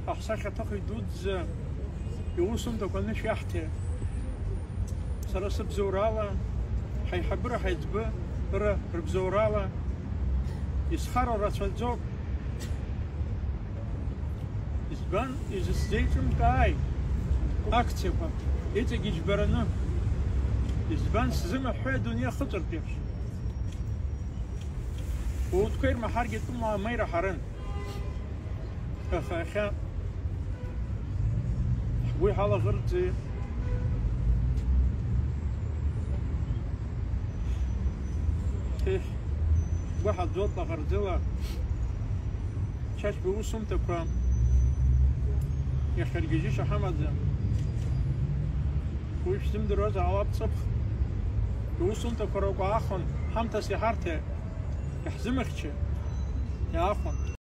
أحسن تقي دودز يوصل تقولنا شيحته سرس بزورالا حيحبره حيتبه برا بزورالا يسخر راسفلزوك يسبان يزستيتم كاي أكتبه يتجيج برنا يسبان سزم حي دنيا خطر ديش وتكير محرقة ما مير حرن أخا وي حالا غرتي واحد زوطة غرزلة شاش بوسم تبقى يخرجيش حمد ويشتم دروز على بصبخ بوسم تبقى روكو آخن حمتا سيحارته يحزمخش يا آخن